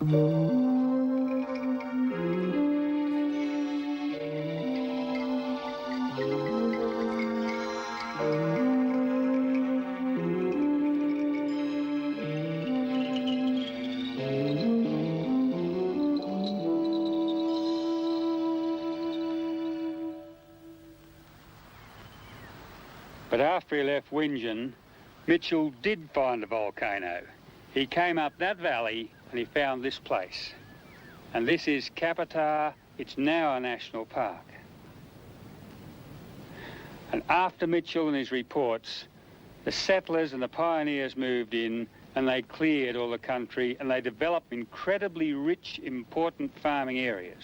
But after he left Whingin, Mitchell did find a volcano. He came up that valley and he found this place. And this is Kaputar. It's now a national park. And after Mitchell and his reports, the settlers and the pioneers moved in and they cleared all the country and they developed incredibly rich, important farming areas.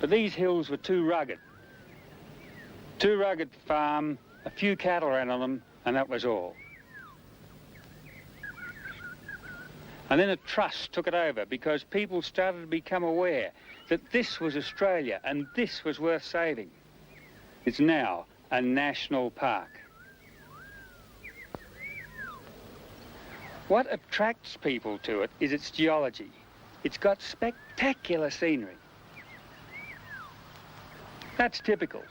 But these hills were too rugged. Too rugged to farm, a few cattle ran on them, and that was all. And then a trust took it over because people started to become aware that this was Australia and this was worth saving. It's now a national park. What attracts people to it is its geology. It's got spectacular scenery. That's typical.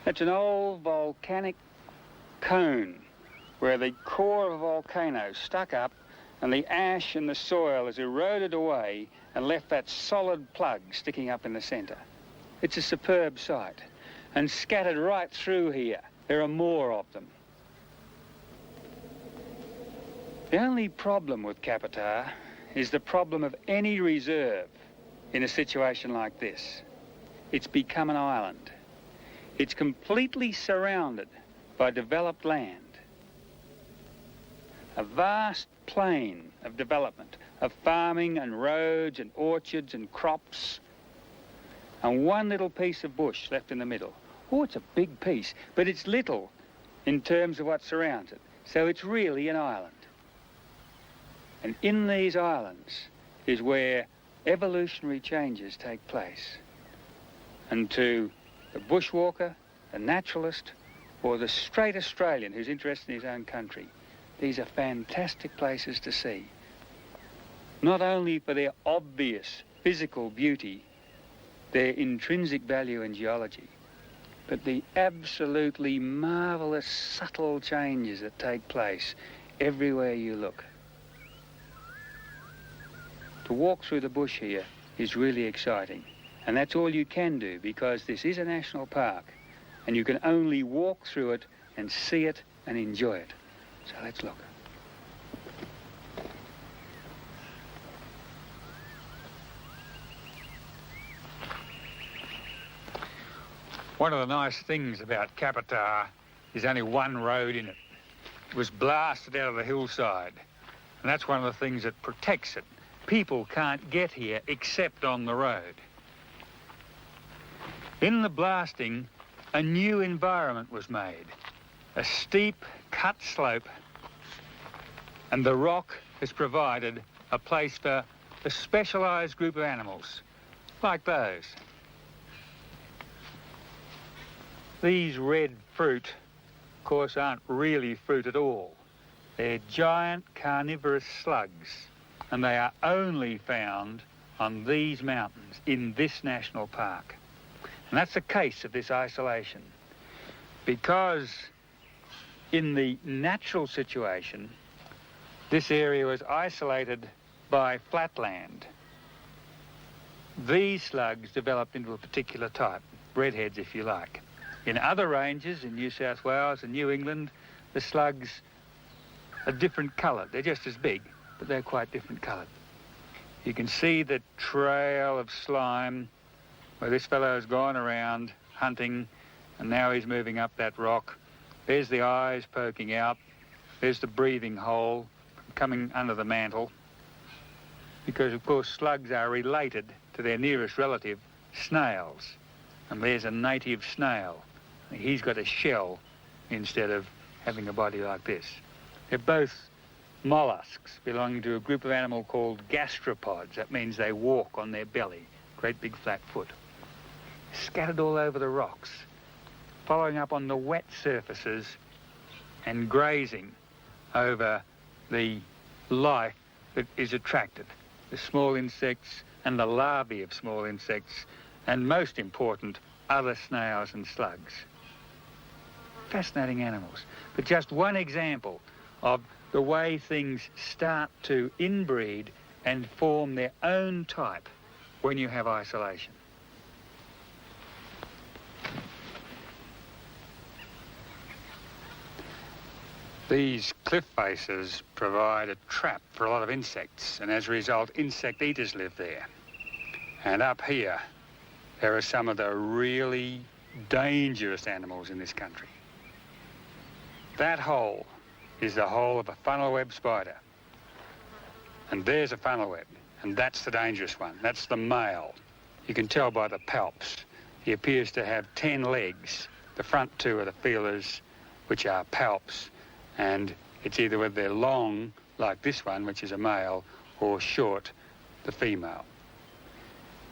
That's an old volcanic cone where the core of a volcano stuck up and the ash and the soil has eroded away and left that solid plug sticking up in the centre. It's a superb sight. And scattered right through here, there are more of them. The only problem with Kaputar is the problem of any reserve in a situation like this. It's become an island. It's completely surrounded by developed land. A vast plain of development, of farming and roads and orchards and crops, and one little piece of bush left in the middle. Oh, it's a big piece, but it's little in terms of what surrounds it. So it's really an island. And in these islands is where evolutionary changes take place. And to the bushwalker, the naturalist, or the straight Australian who's interested in his own country, these are fantastic places to see. Not only for their obvious physical beauty, their intrinsic value in geology, but the absolutely marvellous subtle changes that take place everywhere you look. To walk through the bush here is really exciting. And that's all you can do because this is a national park and you can only walk through it and see it and enjoy it. So let's look. One of the nice things about Kaputar is only one road in it. It was blasted out of the hillside, and that's one of the things that protects it. People can't get here except on the road. In the blasting, a new environment was made. A steep, cut slope, and the rock has provided a place for a specialised group of animals, like those. These red fruit, of course, aren't really fruit at all. They're giant carnivorous slugs, and they are only found on these mountains in this national park. And that's the case of this isolation, because in the natural situation, this area was isolated by flatland. These slugs developed into a particular type, redheads if you like. In other ranges in New South Wales and New England, the slugs are different coloured. They're just as big, but they're quite different coloured. You can see the trail of slime where this fellow has gone around hunting, and now he's moving up that rock. There's the eyes poking out. There's the breathing hole coming under the mantle. Because, of course, slugs are related to their nearest relative, snails. And there's a native snail. He's got a shell instead of having a body like this. They're both mollusks belonging to a group of animal called gastropods. That means they walk on their belly, great big flat foot. Scattered all over the rocks, following up on the wet surfaces and grazing over the life that is attracted, the small insects and the larvae of small insects, and most important, other snails and slugs. Fascinating animals, but just one example of the way things start to inbreed and form their own type when you have isolation. These cliff faces provide a trap for a lot of insects, and as a result, insect eaters live there. And up here, there are some of the really dangerous animals in this country. That hole is the hole of a funnel web spider. And there's a funnel web, and that's the dangerous one. That's the male. You can tell by the palps. He appears to have 10 legs. The front two are the feelers, which are palps. And it's either whether they're long, like this one, which is a male, or short, the female.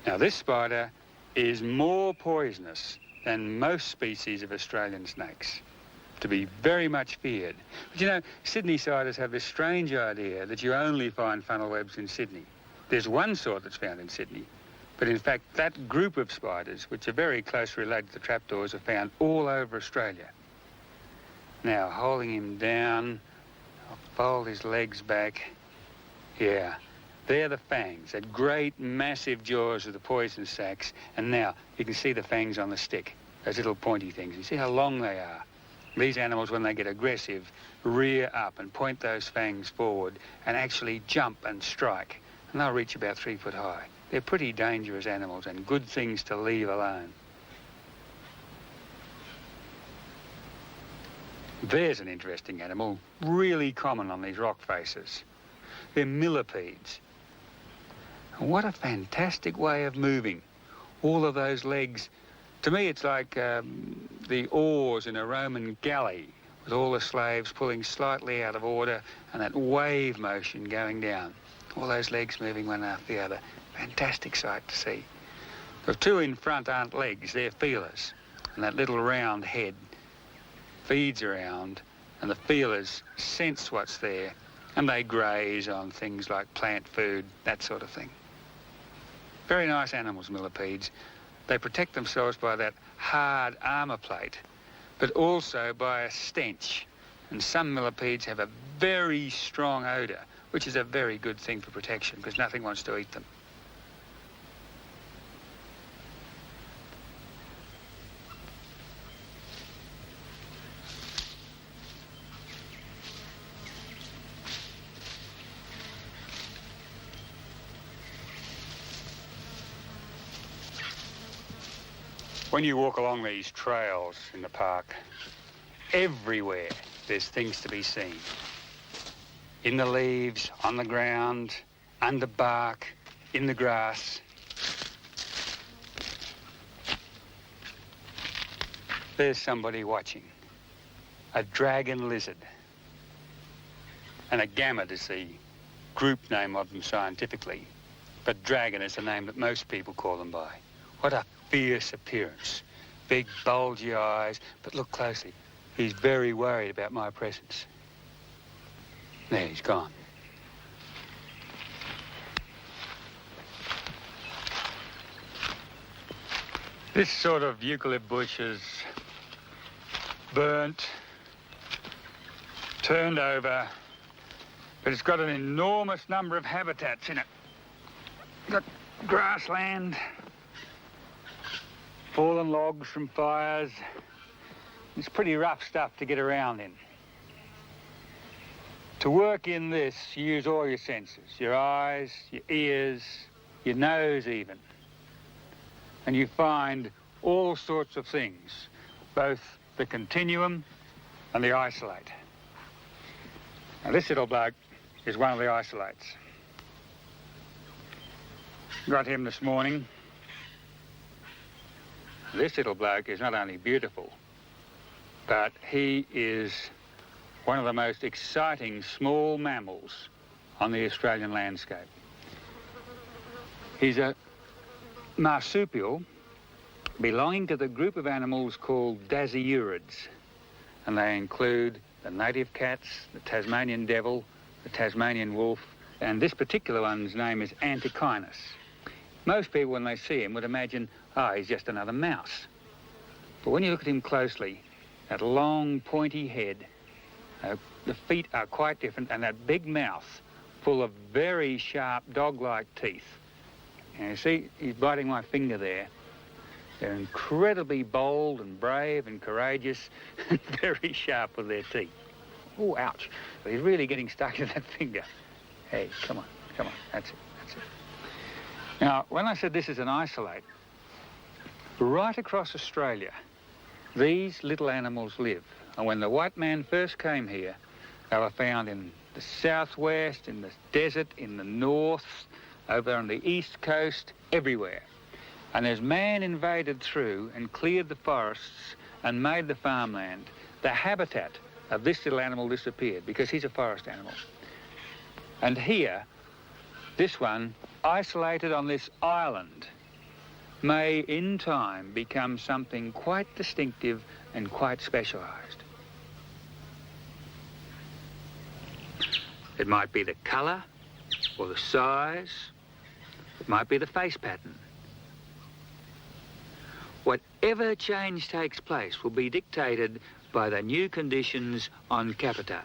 Now, this spider is more poisonous than most species of Australian snakes, to be very much feared. But you know, Sydney-siders have this strange idea that you only find funnel webs in Sydney. There's one sort that's found in Sydney, but in fact, that group of spiders, which are very closely related to the trapdoors, are found all over Australia. Now, holding him down, I'll fold his legs back. Yeah, they're the fangs, that great, massive jaws of the poison sacs. And now, you can see the fangs on the stick, those little pointy things. You see how long they are. These animals, when they get aggressive, rear up and point those fangs forward and actually jump and strike. And they'll reach about 3 foot high. They're pretty dangerous animals and good things to leave alone. There's an interesting animal, really common on these rock faces. They're millipedes. And what a fantastic way of moving. All of those legs. To me, it's like the oars in a Roman galley, with all the slaves pulling slightly out of order and that wave motion going down. All those legs moving one after the other. Fantastic sight to see. The two in front aren't legs, they're feelers. And that little round head feeds around, and the feelers sense what's there, and they graze on things like plant food, that sort of thing. Very nice animals, millipedes. They protect themselves by that hard armour plate, but also by a stench. And some millipedes have a very strong odour, which is a very good thing for protection, because nothing wants to eat them. When you walk along these trails in the park, everywhere there's things to be seen. In the leaves, on the ground, under bark, in the grass. There's somebody watching. A dragon lizard. And a gamet is the group name of them scientifically. But dragon is the name that most people call them by. What a fierce appearance. Big, bulgy eyes, but look closely. He's very worried about my presence. There, he's gone. This sort of eucalypt bush is burnt, turned over, but it's got an enormous number of habitats in it. Got grassland, fallen logs from fires. It's pretty rough stuff to get around in. To work in this, you use all your senses, your eyes, your ears, your nose even. And you find all sorts of things, both the continuum and the isolate. Now this little bloke is one of the isolates. Got him this morning. This little bloke is not only beautiful, but he is one of the most exciting small mammals on the Australian landscape. He's a marsupial belonging to the group of animals called dasyurids, and they include the native cats, the Tasmanian devil, the Tasmanian wolf, and this particular one's name is Antechinus. Most people, when they see him, would imagine, oh, he's just another mouse. But when you look at him closely, that long, pointy head, the feet are quite different, and that big mouth full of very sharp dog-like teeth. And you see, he's biting my finger there. They're incredibly bold and brave and courageous and very sharp with their teeth. Oh, ouch. But he's really getting stuck in that finger. Hey, come on, that's it. Now, when I said this is an isolate, right across Australia, these little animals live. And when the white man first came here, they were found in the southwest, in the desert, in the north, over on the east coast, everywhere. And as man invaded through and cleared the forests and made the farmland, the habitat of this little animal disappeared because he's a forest animal. And here, this one, isolated on this island, may in time become something quite distinctive and quite specialised. It might be the colour or the size. It might be the face pattern. Whatever change takes place will be dictated by the new conditions on Kaputar.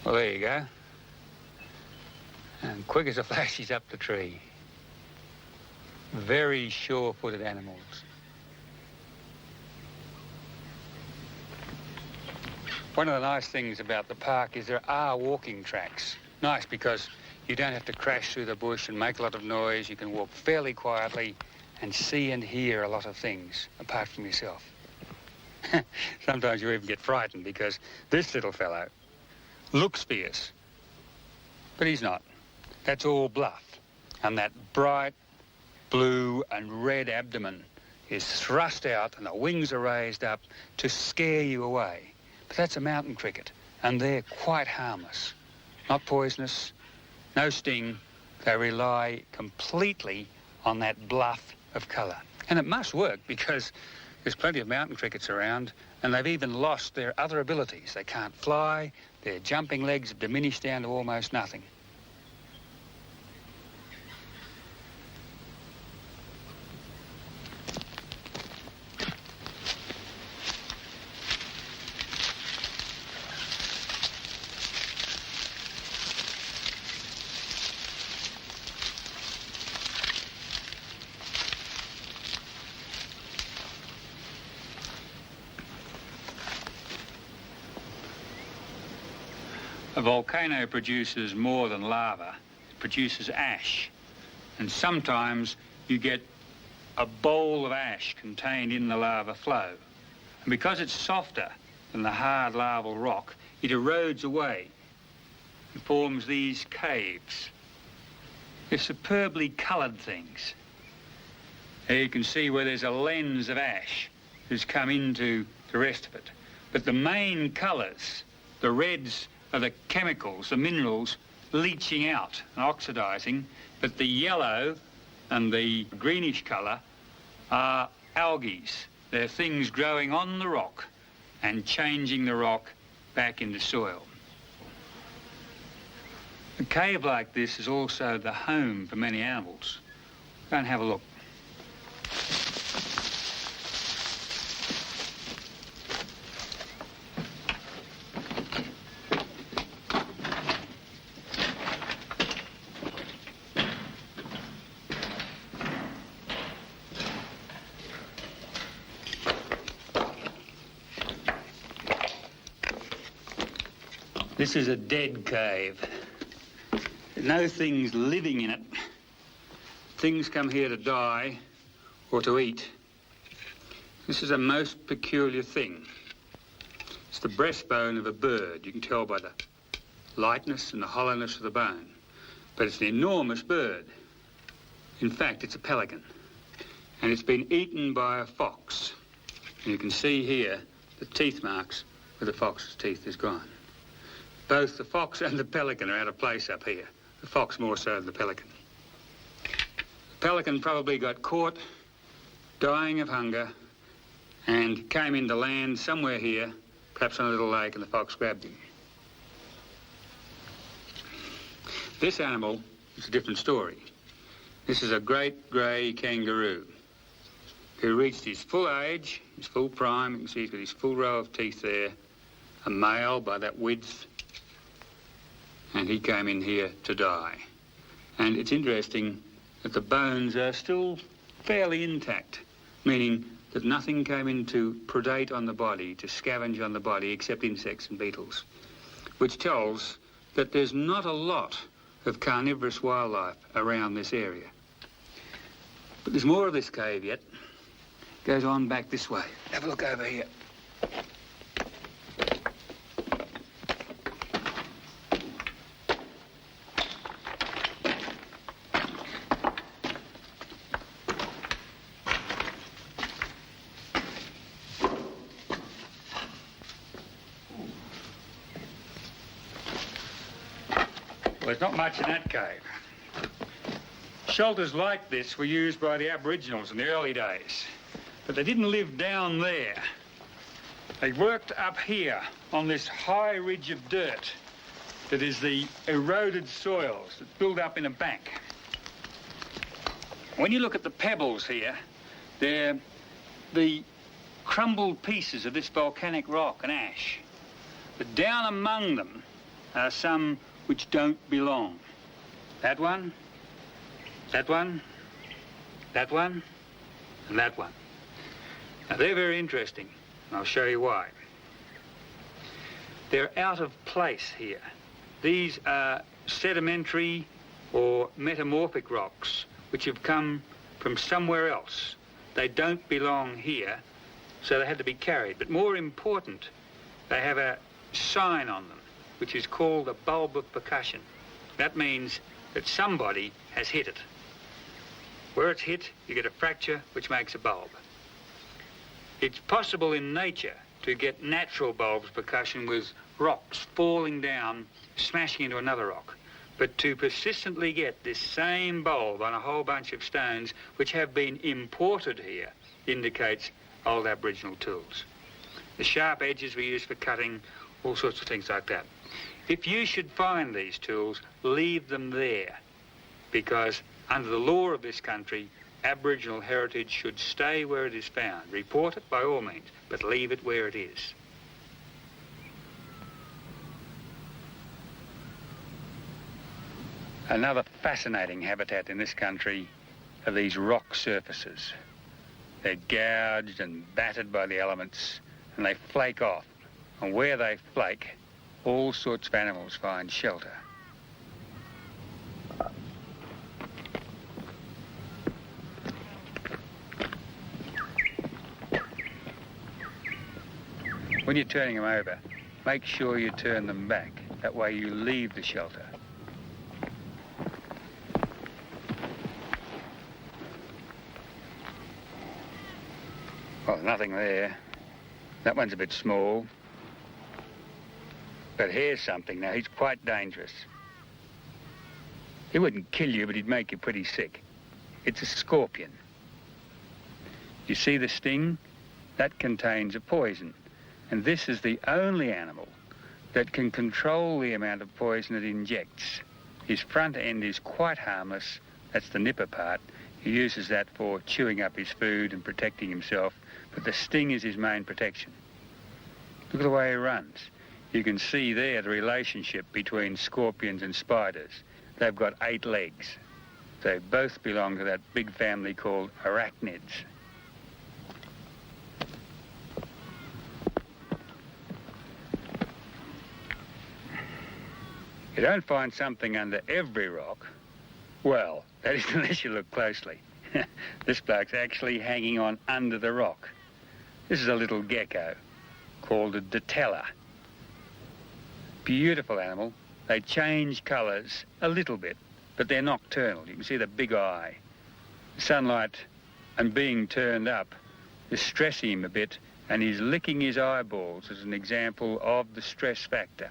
Well, there you go. And quick as a flash, he's up the tree. Very sure-footed animals. One of the nice things about the park is there are walking tracks. Nice because you don't have to crash through the bush and make a lot of noise. You can walk fairly quietly and see and hear a lot of things apart from yourself. Sometimes you even get frightened because this little fellow looks fierce, but he's not. That's all bluff. And that bright blue and red abdomen is thrust out and the wings are raised up to scare you away. But that's a mountain cricket, and they're quite harmless. Not poisonous, no sting. They rely completely on that bluff of colour. And it must work because there's plenty of mountain crickets around, and they've even lost their other abilities. They can't fly, their jumping legs have diminished down to almost nothing. A volcano produces more than lava. It produces ash. And sometimes you get a bowl of ash contained in the lava flow. And because it's softer than the hard larval rock, it erodes away and forms these caves. They're superbly coloured things. There you can see where there's a lens of ash that's come into the rest of it. But the main colours, the reds, are the chemicals, the minerals, leaching out and oxidising, but the yellow and the greenish colour are algae. They're things growing on the rock and changing the rock back into soil. A cave like this is also the home for many animals. Go and have a look. This is a dead cave. No things living in it. Things come here to die or to eat. This is a most peculiar thing. It's the breastbone of a bird. You can tell by the lightness and the hollowness of the bone. But it's an enormous bird. In fact, it's a pelican. And it's been eaten by a fox. And you can see here the teeth marks where the fox's teeth is gone. Both the fox and the pelican are out of place up here. The fox more so than the pelican. The pelican probably got caught, dying of hunger, and came into land somewhere here, perhaps on a little lake, and the fox grabbed him. This animal is a different story. This is a great grey kangaroo who reached his full age, his full prime. You can see he's got his full row of teeth there, a male by that width, and he came in here to die. And it's interesting that the bones are still fairly intact, meaning that nothing came in to predate on the body, to scavenge on the body, except insects and beetles, which tells that there's not a lot of carnivorous wildlife around this area. But there's more of this cave yet. Goes on back this way. Have a look over here. Well, there's not much in that cave. Shelters like this were used by the Aboriginals in the early days, but they didn't live down there. They worked up here on this high ridge of dirt that is the eroded soils that build up in a bank. When you look at the pebbles here, they're the crumbled pieces of this volcanic rock and ash. But down among them are some which don't belong. That one, that one, that one, and that one. Now, they're very interesting, and I'll show you why. They're out of place here. These are sedimentary or metamorphic rocks which have come from somewhere else. They don't belong here, so they had to be carried. But more important, they have a sign on them, which is called a bulb of percussion. That means that somebody has hit it. Where it's hit, you get a fracture, which makes a bulb. It's possible in nature to get natural bulbs percussion with rocks falling down, smashing into another rock. But to persistently get this same bulb on a whole bunch of stones, which have been imported here, indicates old Aboriginal tools. The sharp edges were used for cutting, all sorts of things like that. If you should find these tools, leave them there, because under the law of this country, Aboriginal heritage should stay where it is found. Report it by all means, but leave it where it is. Another fascinating habitat in this country are these rock surfaces. They're gouged and battered by the elements, and they flake off. And where they flake, all sorts of animals find shelter. When you're turning them over, make sure you turn them back. That way you leave the shelter. Well, nothing there. That one's a bit small. But here's something. Now, he's quite dangerous. He wouldn't kill you, but he'd make you pretty sick. It's a scorpion. You see the sting? That contains a poison. And this is the only animal that can control the amount of poison it injects. His front end is quite harmless. That's the nipper part. He uses that for chewing up his food and protecting himself, but the sting is his main protection. Look at the way he runs. You can see there the relationship between scorpions and spiders. They've got 8 legs. They both belong to that big family called arachnids. You don't find something under every rock. Well, that is unless you look closely. This bloke's actually hanging on under the rock. This is a little gecko called a dotella. Beautiful animal. They change colours a little bit, but they're nocturnal. You can see the big eye. Sunlight and being turned up is stressing him a bit, and he's licking his eyeballs as an example of the stress factor.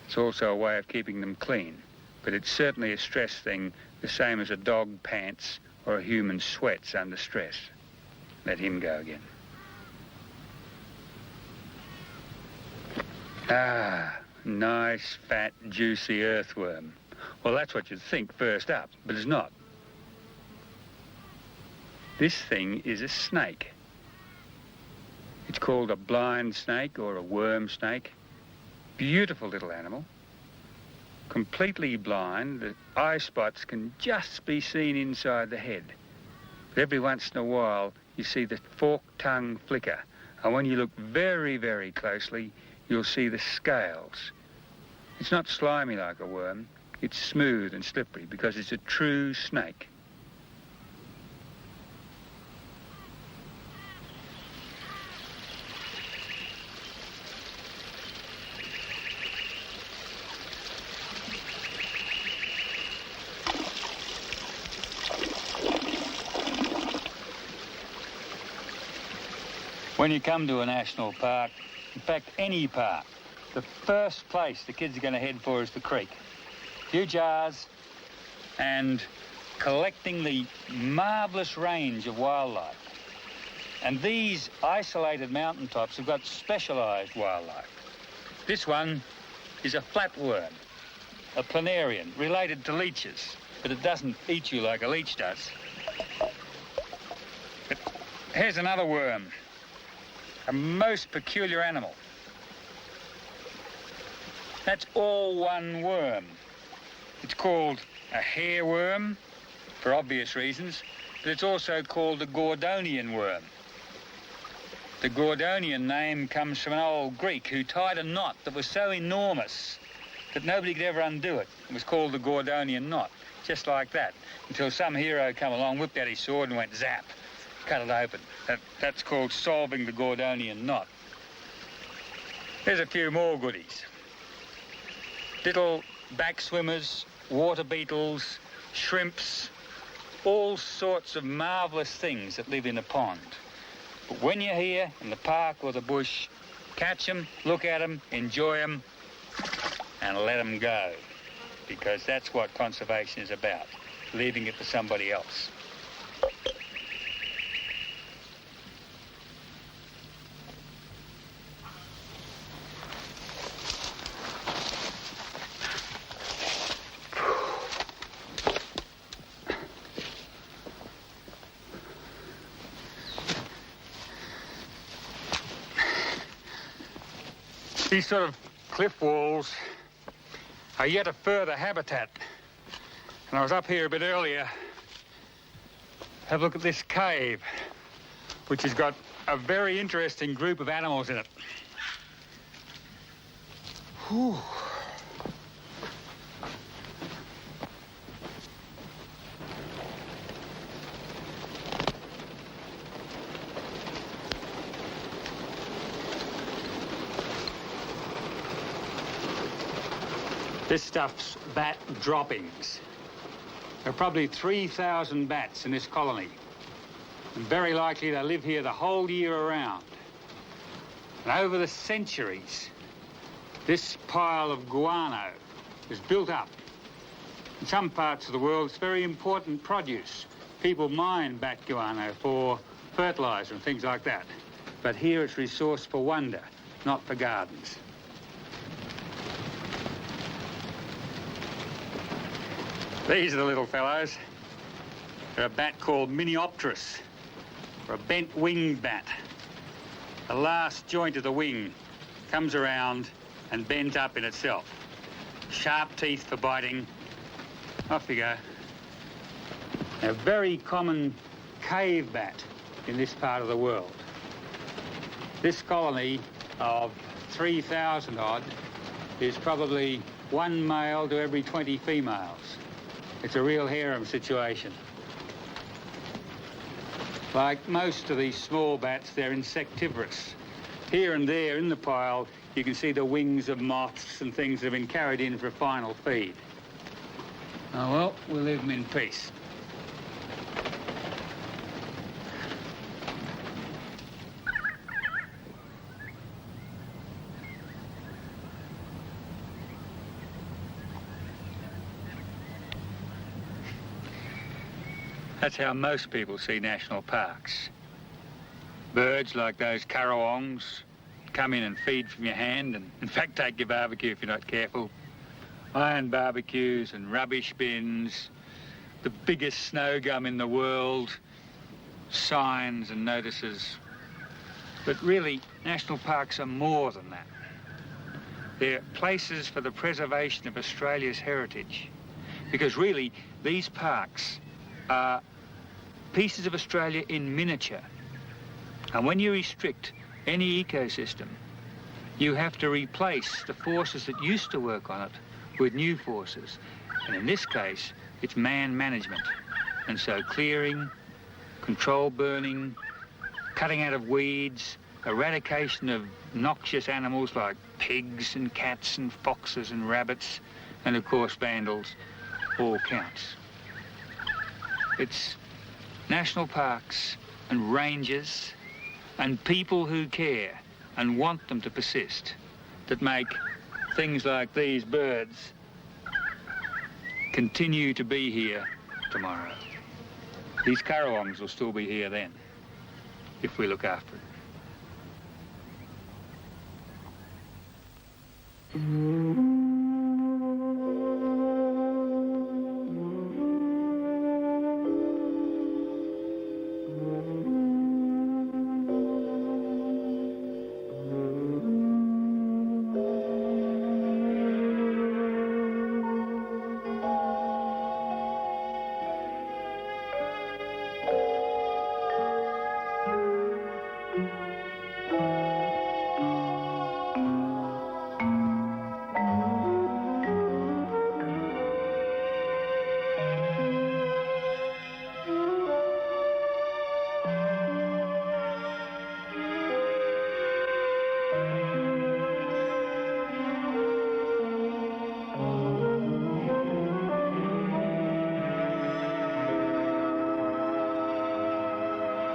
It's also a way of keeping them clean, but it's certainly a stress thing the same as a dog pants or a human sweats under stress. Let him go again. Ah, nice, fat, juicy earthworm. Well, that's what you'd think first up, but it's not. This thing is a snake. It's called a blind snake or a worm snake. Beautiful little animal. Completely blind. The eye spots can just be seen inside the head. But every once in a while, you see the forked tongue flicker. And when you look very, very closely, you'll see the scales. It's not slimy like a worm. It's smooth and slippery because it's a true snake. When you come to a national park, in fact, any park, the first place the kids are going to head for is the creek. Few jars and collecting the marvellous range of wildlife. And these isolated mountaintops have got specialised wildlife. This one is a flatworm, a planarian, related to leeches, but it doesn't eat you like a leech does. But here's another worm. A most peculiar animal. That's all one worm. It's called a hairworm, for obvious reasons, but it's also called a Gordonian worm. The Gordonian name comes from an old Greek who tied a knot that was so enormous that nobody could ever undo it. It was called the Gordonian knot, just like that, until some hero come along, whipped out his sword and went zap. Cut it open. That's called solving the Gordonian knot. There's a few more goodies. Little back swimmers, water beetles, shrimps, all sorts of marvellous things that live in a pond. But when you're here in the park or the bush, catch them, look at them, enjoy them, and let them go. Because that's what conservation is about, leaving it to somebody else. These sort of cliff walls are yet a further habitat. And I was up here a bit earlier. Have a look at this cave, which has got a very interesting group of animals in it. Whew. This stuff's bat droppings. There are probably 3,000 bats in this colony. And very likely they live here the whole year around. And over the centuries, this pile of guano is built up. In some parts of the world, it's very important produce. People mine bat guano for fertiliser and things like that. But here it's resource for wonder, not for gardens. These are the little fellows. They're a bat called Miniopterus, or a bent-winged bat. The last joint of the wing comes around and bends up in itself. Sharp teeth for biting. Off you go. A very common cave bat in this part of the world. This colony of 3,000 odd is probably one male to every 20 females. It's a real harem situation. Like most of these small bats, they're insectivorous. Here and there in the pile, you can see the wings of moths and things that have been carried in for a final feed. Oh, well, we'll leave them in peace. That's how most people see national parks. Birds like those currawongs come in and feed from your hand and, in fact, take your barbecue if you're not careful. Iron barbecues and rubbish bins, the biggest snow gum in the world, signs and notices. But really, national parks are more than that. They're places for the preservation of Australia's heritage. Because really, these parks are pieces of Australia in miniature. And when you restrict any ecosystem, you have to replace the forces that used to work on it with new forces. And in this case, it's man management. And so clearing, control burning, cutting out of weeds, eradication of noxious animals like pigs and cats and foxes and rabbits, and of course vandals, all counts. It's national parks and rangers and people who care and want them to persist that make things like these birds continue to be here tomorrow. These currawongs will still be here then, if we look after it.